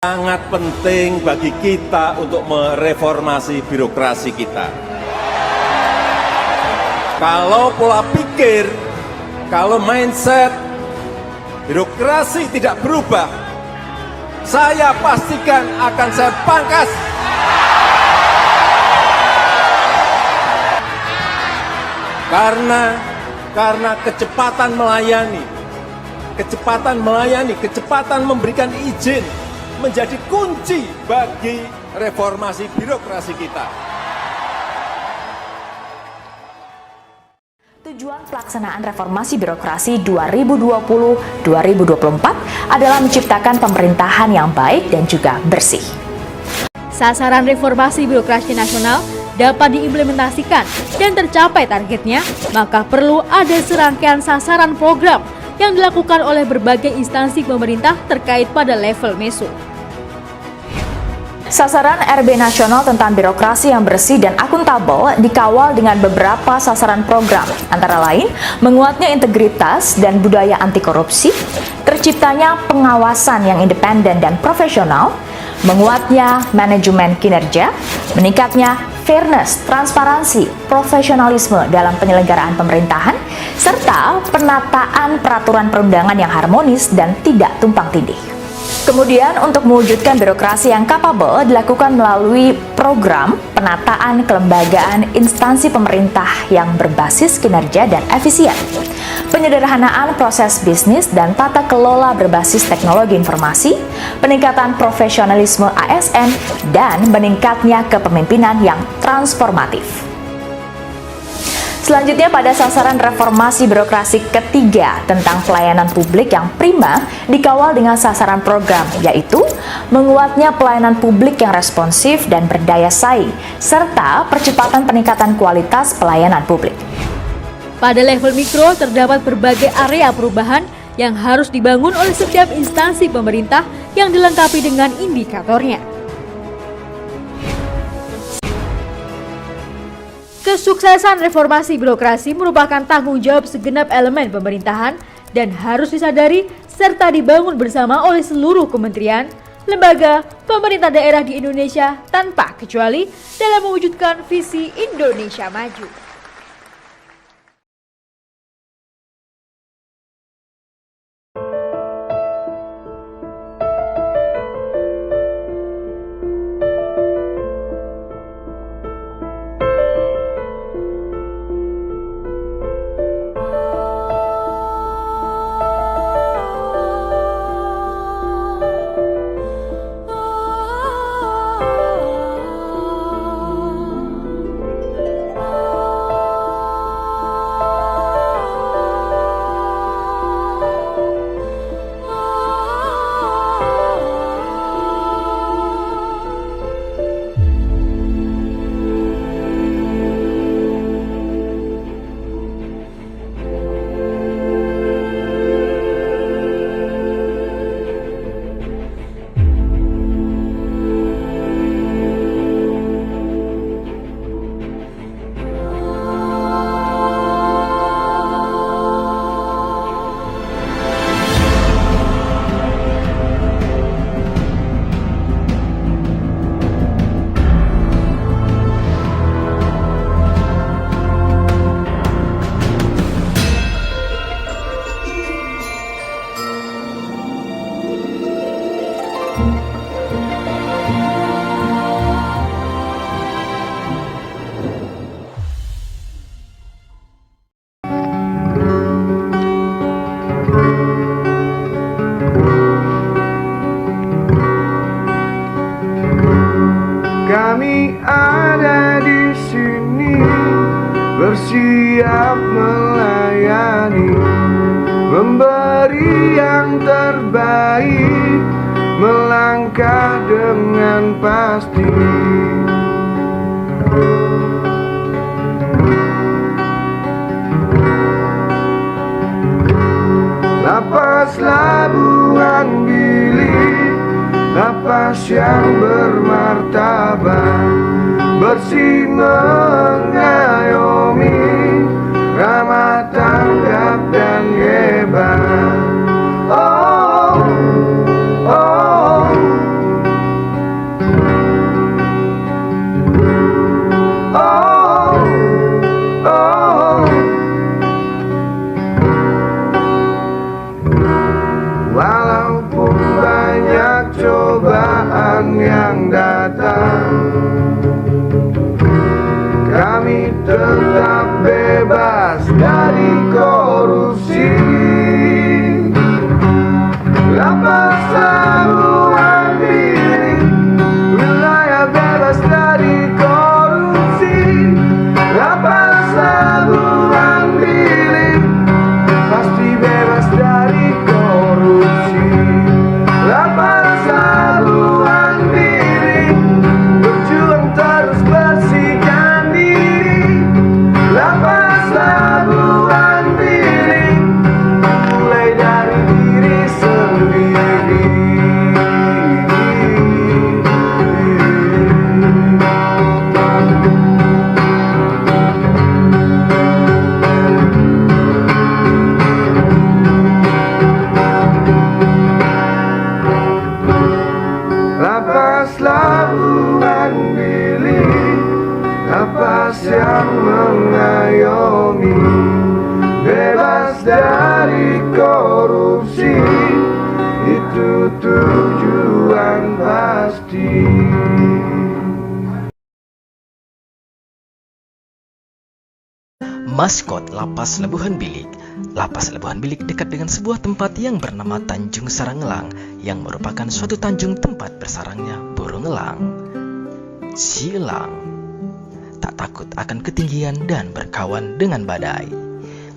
Sangat penting bagi kita untuk mereformasi birokrasi kita. Kalau pola pikir, kalau mindset birokrasi tidak berubah, saya pastikan akan saya pangkas. Karena kecepatan melayani, kecepatan memberikan izin menjadi kunci bagi reformasi birokrasi kita. Tujuan pelaksanaan reformasi birokrasi 2020-2024 adalah menciptakan pemerintahan yang baik dan juga bersih. Sasaran reformasi birokrasi nasional dapat diimplementasikan dan tercapai targetnya, maka perlu ada serangkaian sasaran program yang dilakukan oleh berbagai instansi pemerintah terkait pada level meso. Sasaran RB nasional tentang birokrasi yang bersih dan akuntabel dikawal dengan beberapa sasaran program, antara lain menguatnya integritas dan budaya anti korupsi, terciptanya pengawasan yang independen dan profesional, menguatnya manajemen kinerja, meningkatnya fairness, transparansi, profesionalisme dalam penyelenggaraan pemerintahan, serta penataan peraturan perundangan yang harmonis dan tidak tumpang tindih. Kemudian untuk mewujudkan birokrasi yang kapabel dilakukan melalui program penataan kelembagaan instansi pemerintah yang berbasis kinerja dan efisien, penyederhanaan proses bisnis dan tata kelola berbasis teknologi informasi, peningkatan profesionalisme ASN, dan meningkatnya kepemimpinan yang transformatif. Selanjutnya pada sasaran reformasi birokrasi ketiga tentang pelayanan publik yang prima dikawal dengan sasaran program, yaitu menguatnya pelayanan publik yang responsif dan berdaya saing, serta percepatan peningkatan kualitas pelayanan publik. Pada level mikro terdapat berbagai area perubahan yang harus dibangun oleh setiap instansi pemerintah yang dilengkapi dengan indikatornya. Kesuksesan reformasi birokrasi merupakan tanggung jawab segenap elemen pemerintahan dan harus disadari serta dibangun bersama oleh seluruh kementerian, lembaga, pemerintah daerah di Indonesia tanpa kecuali dalam mewujudkan visi Indonesia Maju. Kami ada di sini bersiap melayani, memberi yang terbaik, melangkah dengan pasti. Lapas Labuan Bilik, lapas yang bermartabat, bersih mengayomi, ramah tanggap dan hebat. Oh, oh, tetap bebas dari korupsi. Lapas labuan bilik, wilayah bebas dari korupsi. Lapas labuan bilik, pasti bebas dari korupsi. Lapas labuan bilik, berjuang terus bersihkan diri. Lapas labuan bilik, mulai dari diri sendiri. Lapas labuan bilik, lapas yang mengayomi, bebas dari korupsi, itu tujuan pasti. Maskot Lapas Labuhan Bilik. Lapas Labuhan Bilik dekat dengan sebuah tempat yang bernama Tanjung Sarangelang, yang merupakan suatu tanjung tempat bersarangnya burung elang. Si elang tak takut akan ketinggian dan berkawan dengan badai.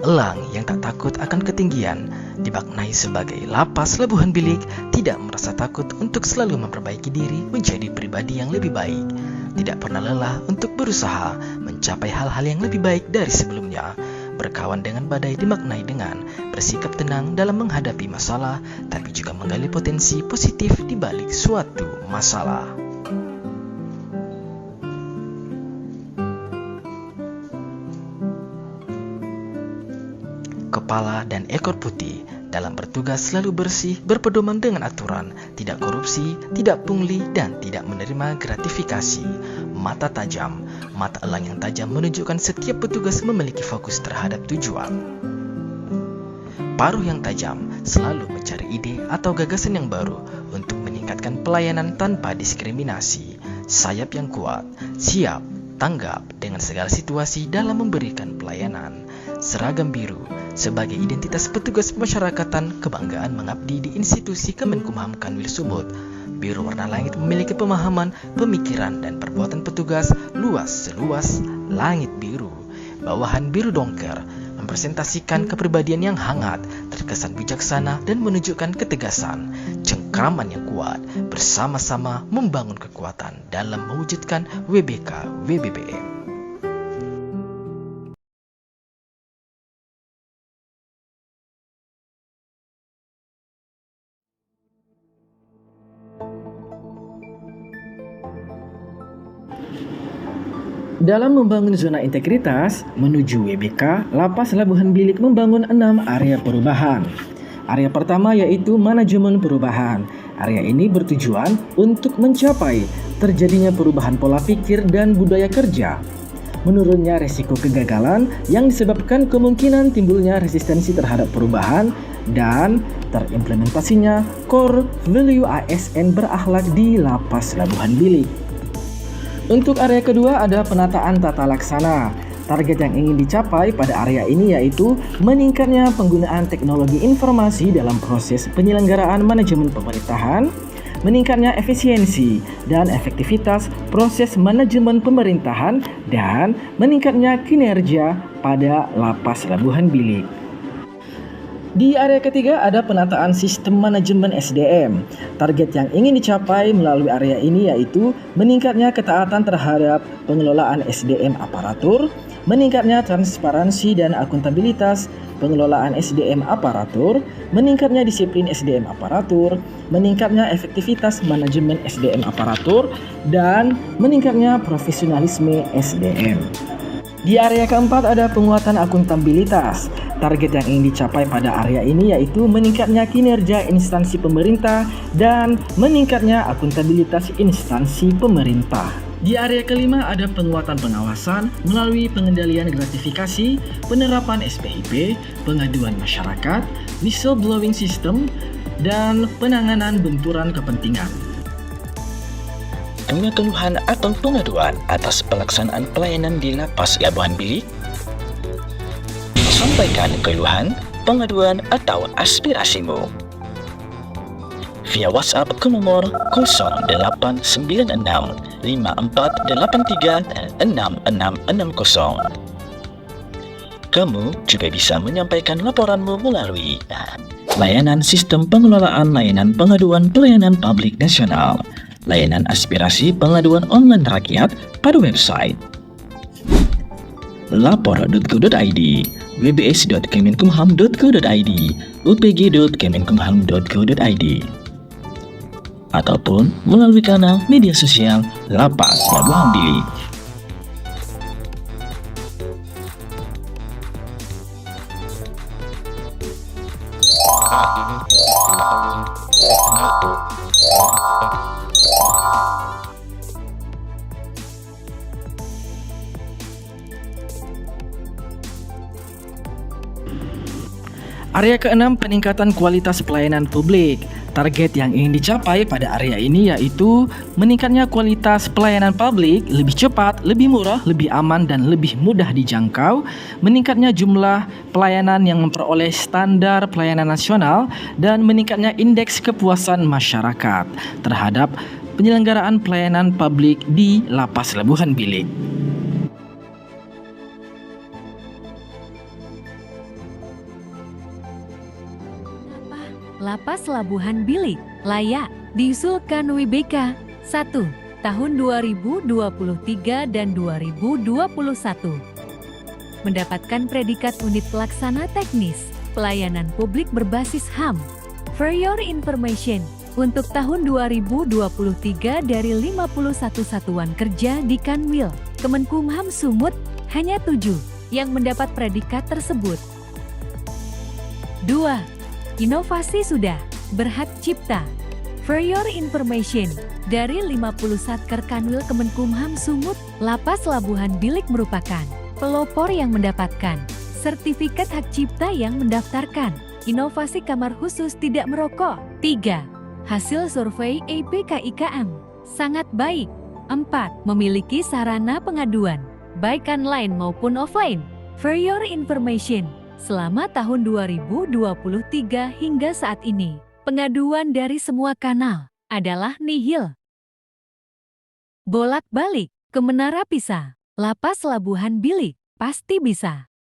Elang yang tak takut akan ketinggian dimaknai sebagai Lapas Labuhan Bilik tidak merasa takut untuk selalu memperbaiki diri menjadi pribadi yang lebih baik. Tidak pernah lelah untuk berusaha mencapai hal-hal yang lebih baik dari sebelumnya. Berkawan dengan badai dimaknai dengan bersikap tenang dalam menghadapi masalah, tapi juga menggali potensi positif di balik suatu masalah. Kepala dan ekor putih, dalam bertugas selalu bersih, berpedoman dengan aturan, tidak korupsi, tidak pungli, dan tidak menerima gratifikasi. Mata tajam, mata elang yang tajam menunjukkan setiap petugas memiliki fokus terhadap tujuan. Paruh yang tajam selalu mencari ide atau gagasan yang baru untuk meningkatkan pelayanan tanpa diskriminasi. Sayap yang kuat, siap, tanggap dengan segala situasi dalam memberikan pelayanan. Seragam biru sebagai identitas petugas pemasyarakatan, kebanggaan mengabdi di institusi Kemenkumham Kanwil Sumut. Biru warna langit memiliki pemahaman, pemikiran, dan perbuatan petugas luas seluas langit biru. Bawahan biru dongker mempresentasikan kepribadian yang hangat, terkesan bijaksana, dan menunjukkan ketegasan. Cengkraman yang kuat bersama-sama membangun kekuatan dalam mewujudkan WBK WBBM. Dalam membangun zona integritas menuju WBK, Lapas Labuhan Bilik membangun 6 area perubahan. Area pertama yaitu manajemen perubahan. Area ini bertujuan untuk mencapai terjadinya perubahan pola pikir dan budaya kerja, menurunnya resiko kegagalan yang disebabkan kemungkinan timbulnya resistensi terhadap perubahan, dan terimplementasinya core value ASN berakhlak di Lapas Labuhan Bilik. Untuk area kedua ada penataan tata laksana. Target yang ingin dicapai pada area ini yaitu meningkatnya penggunaan teknologi informasi dalam proses penyelenggaraan manajemen pemerintahan, meningkatnya efisiensi dan efektivitas proses manajemen pemerintahan, dan meningkatnya kinerja pada Lapas Labuhan Bilik. Di area ketiga ada penataan sistem manajemen SDM. Target yang ingin dicapai melalui area ini yaitu meningkatnya ketaatan terhadap pengelolaan SDM aparatur, meningkatnya transparansi dan akuntabilitas pengelolaan SDM aparatur, meningkatnya disiplin SDM aparatur, meningkatnya efektivitas manajemen SDM aparatur, dan meningkatnya profesionalisme SDM. Di area keempat ada penguatan akuntabilitas. Target yang ingin dicapai pada area ini yaitu meningkatnya kinerja instansi pemerintah dan meningkatnya akuntabilitas instansi pemerintah. Di area kelima ada penguatan pengawasan melalui pengendalian gratifikasi, penerapan SPIP, pengaduan masyarakat, whistleblowing system, dan penanganan benturan kepentingan. punya keluhan atau pengaduan atas pelaksanaan pelayanan di Lapas Labuhan Bilik? Sampaikan keluhan, pengaduan, atau aspirasimu via WhatsApp ke nomor 0896 5483 6660. Kamu juga bisa menyampaikan laporanmu melalui layanan sistem pengelolaan layanan pengaduan pelayanan publik nasional, layanan aspirasi pengaduan online rakyat pada website lapor.go.id, wbs.kemenkumham.go.id, upg.kemenkumham.go.id, ataupun melalui kanal media sosial Lapas Labuhan Bilik. Area ke-6, peningkatan kualitas pelayanan publik. Target yang ingin dicapai pada area ini yaitu meningkatnya kualitas pelayanan publik lebih cepat, lebih murah, lebih aman, dan lebih mudah dijangkau, meningkatnya jumlah pelayanan yang memperoleh standar pelayanan nasional, dan meningkatnya indeks kepuasan masyarakat terhadap penyelenggaraan pelayanan publik di Lapas Labuhan Bilik. Lapas Labuhan Bilik layak diusulkan WBK 1. Tahun 2023 dan 2021. Mendapatkan predikat unit pelaksana teknis pelayanan publik berbasis HAM. For your information, untuk tahun 2023 dari 51 satuan kerja di Kanwil, Kemenkumham Sumut, hanya 7 yang mendapat predikat tersebut. 2. Inovasi sudah berhak cipta. For your information, dari 50 Satker Kanwil Kemenkumham Sumut, Lapas Labuhan Bilik merupakan pelopor yang mendapatkan sertifikat hak cipta yang mendaftarkan inovasi kamar khusus tidak merokok. 3. Hasil survei EPKIKM sangat baik. 4. Memiliki sarana pengaduan, baik online maupun offline. For your information, selama tahun 2023 hingga saat ini, pengaduan dari semua kanal adalah nihil. Bolak-balik ke Menara Pisa, Lapas Labuhan Bilik, pasti bisa.